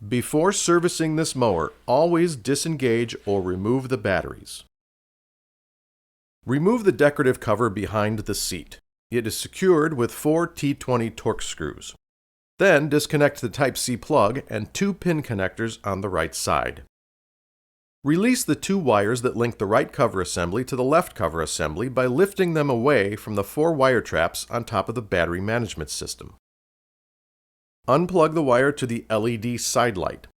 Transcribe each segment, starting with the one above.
Before servicing this mower, always disengage or remove the batteries. Remove the decorative cover behind the seat. It is secured with 4 T20 Torx screws. Then disconnect the Type-C plug and 2 pin connectors on the right side. Release the 2 wires that link the right cover assembly to the left cover assembly by lifting them away from the 4 wire traps on top of the battery management system. Unplug the wire to the LED side light.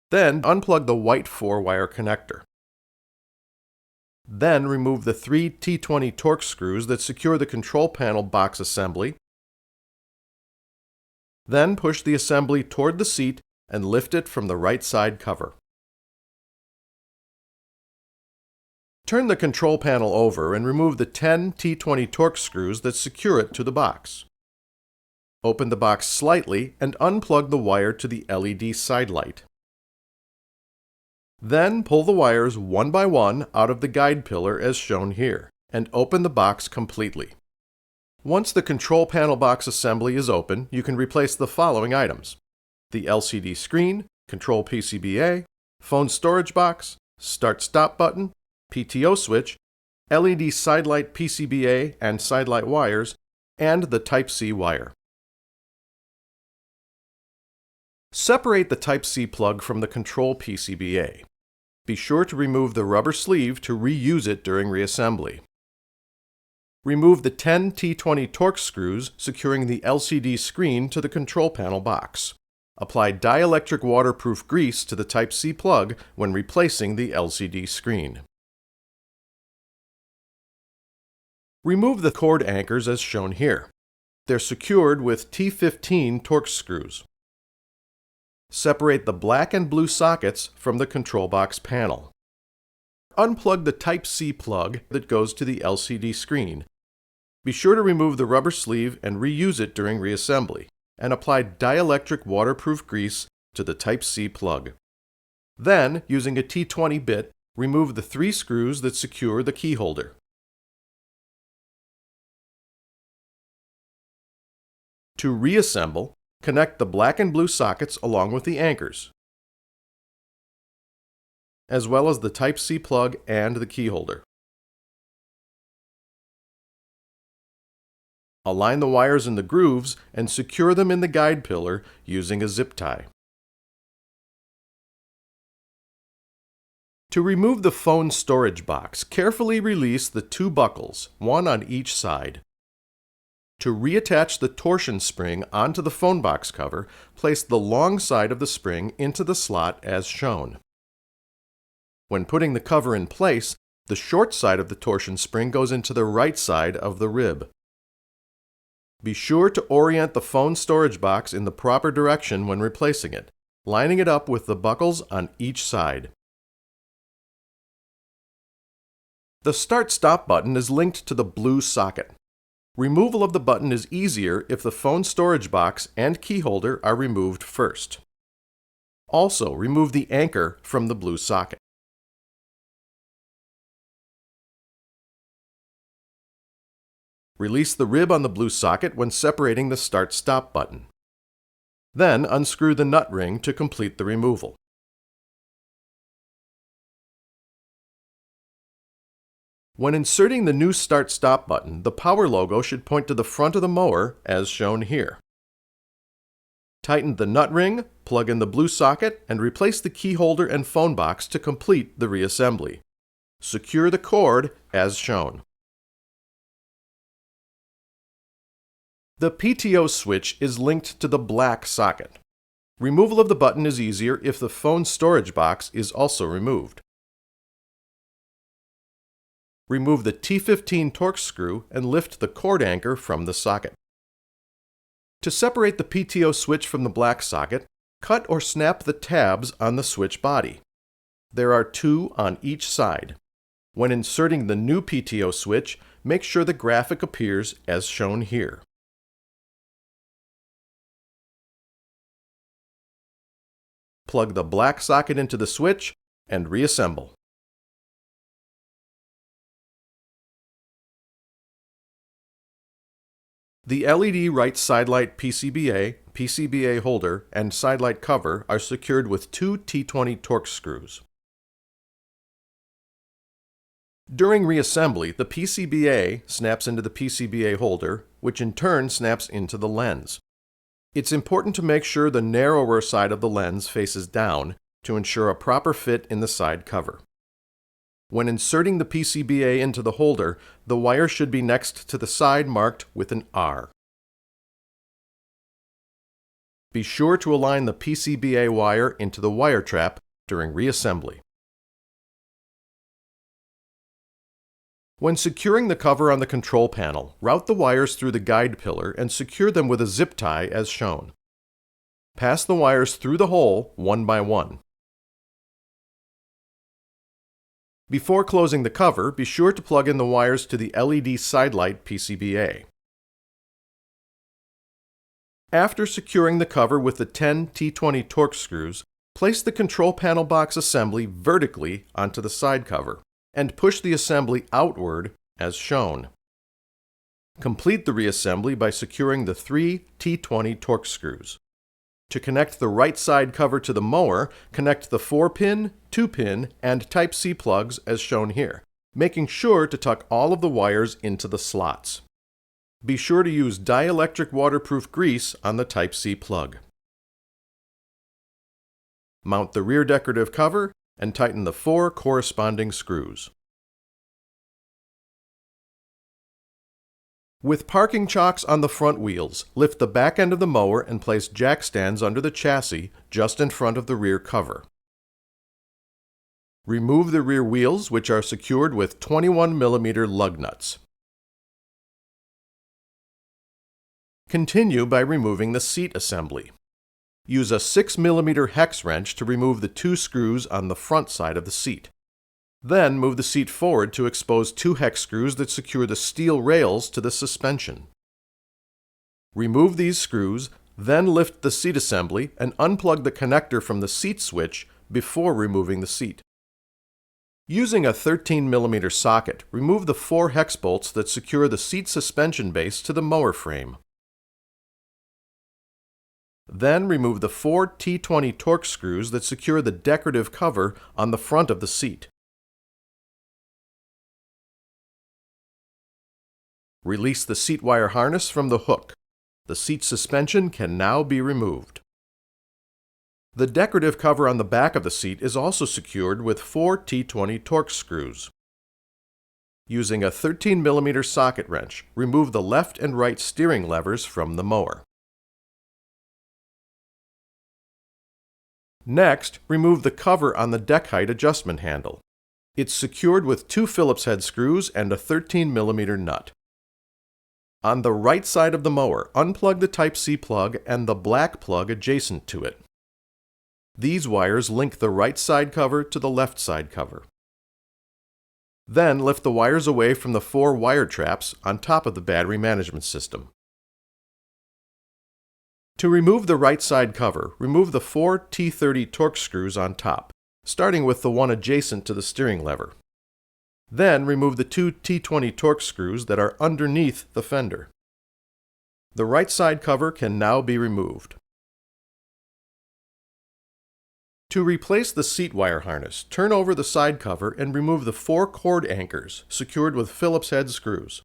Then unplug the white 4-wire connector. Then remove the 3 T20 Torx screws that secure the control panel box assembly. Then push the assembly toward the seat and lift it from the right side cover. Turn the control panel over and remove the 10 T20 Torx screws that secure it to the box. Open the box slightly and unplug the wire to the LED side light. Then pull the wires one by one out of the guide pillar as shown here, and open the box completely. Once the control panel box assembly is open, you can replace the following items: the LCD screen, control PCBA, phone storage box, start-stop button, PTO switch, LED side light PCBA and side light wires, and the Type-C wire. Separate the Type-C plug from the control PCBA. Be sure to remove the rubber sleeve to reuse it during reassembly. Remove the 10 T20 Torx screws securing the LCD screen to the control panel box. Apply dielectric waterproof grease to the Type-C plug when replacing the LCD screen. Remove the cord anchors as shown here. They're secured with T15 Torx screws. Separate the black and blue sockets from the control box panel. Unplug the Type-C plug that goes to the LCD screen. Be sure to remove the rubber sleeve and reuse it during reassembly, and apply dielectric waterproof grease to the Type-C plug. Then, using a T20 bit, remove the 3 screws that secure the key holder. To reassemble, connect the black and blue sockets along with the anchors, as well as the Type-C plug and the key holder. Align the wires in the grooves and secure them in the guide pillar using a zip tie. To remove the phone storage box, carefully release the 2 buckles, one on each side. To reattach the torsion spring onto the phone box cover, place the long side of the spring into the slot as shown. When putting the cover in place, the short side of the torsion spring goes into the right side of the rib. Be sure to orient the phone storage box in the proper direction when replacing it, lining it up with the buckles on each side. The Start-Stop button is linked to the blue socket. Removal of the button is easier if the phone storage box and key holder are removed first. Also, remove the anchor from the blue socket. Release the rib on the blue socket when separating the Start-Stop button. Then unscrew the nut ring to complete the removal. When inserting the new Start-Stop button, the power logo should point to the front of the mower as shown here. Tighten the nut ring, plug in the blue socket, and replace the key holder and phone box to complete the reassembly. Secure the cord as shown. The PTO switch is linked to the black socket. Removal of the button is easier if the phone storage box is also removed. Remove the T15 Torx screw and lift the cord anchor from the socket. To separate the PTO switch from the black socket, cut or snap the tabs on the switch body. There are 2 on each side. When inserting the new PTO switch, make sure the graphic appears as shown here. Plug the black socket into the switch and reassemble. The LED right side light PCBA, PCBA holder and sidelight cover are secured with two T20 Torx screws. During reassembly, the PCBA snaps into the PCBA holder, which in turn snaps into the lens. It's important to make sure the narrower side of the lens faces down to ensure a proper fit in the side cover. When inserting the PCBA into the holder, the wire should be next to the side marked with an R. Be sure to align the PCBA wire into the wire trap during reassembly. When securing the cover on the control panel, route the wires through the guide pillar and secure them with a zip tie as shown. Pass the wires through the hole one by one. Before closing the cover, be sure to plug in the wires to the LED sidelight PCBA. After securing the cover with the 10 T20 Torx screws, place the control panel box assembly vertically onto the side cover and push the assembly outward as shown. Complete the reassembly by securing the 3 T20 Torx screws. To connect the right side cover to the mower, connect the 4-pin, 2-pin, and Type-C plugs as shown here, making sure to tuck all of the wires into the slots. Be sure to use dielectric waterproof grease on the Type-C plug. Mount the rear decorative cover and tighten the 4 corresponding screws. With parking chocks on the front wheels, lift the back end of the mower and place jack stands under the chassis just in front of the rear cover. Remove the rear wheels, which are secured with 21 mm lug nuts. Continue by removing the seat assembly. Use a 6 mm hex wrench to remove the 2 screws on the front side of the seat. Then move the seat forward to expose 2 hex screws that secure the steel rails to the suspension. Remove these screws, then lift the seat assembly and unplug the connector from the seat switch before removing the seat. Using a 13 mm socket, remove the 4 hex bolts that secure the seat suspension base to the mower frame. Then remove the 4 T20 Torx screws that secure the decorative cover on the front of the seat. Release the seat wire harness from the hook. The seat suspension can now be removed. The decorative cover on the back of the seat is also secured with 4 T20 Torx screws. Using a 13 mm socket wrench, remove the left and right steering levers from the mower. Next, remove the cover on the deck height adjustment handle. It's secured with 2 Phillips head screws and a 13 mm nut. On the right side of the mower, unplug the Type-C plug and the black plug adjacent to it. These wires link the right side cover to the left side cover. Then lift the wires away from the 4 wire traps on top of the battery management system. To remove the right side cover, remove the 4 T30 Torx screws on top, starting with the one adjacent to the steering lever. Then remove the 2 T20 Torx screws that are underneath the fender. The right side cover can now be removed. To replace the seat wire harness, turn over the side cover and remove the 4 cord anchors secured with Phillips head screws.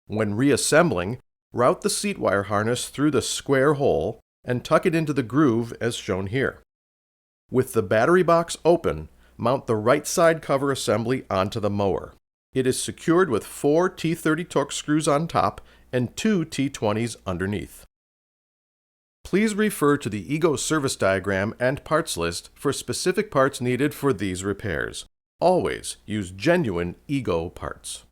When reassembling, route the seat wire harness through the square hole and tuck it into the groove as shown here. With the battery box open, mount the right side cover assembly onto the mower. It is secured with 4 T30 Torx screws on top and 2 T20s underneath. Please refer to the EGO service diagram and parts list for specific parts needed for these repairs. Always use genuine EGO parts.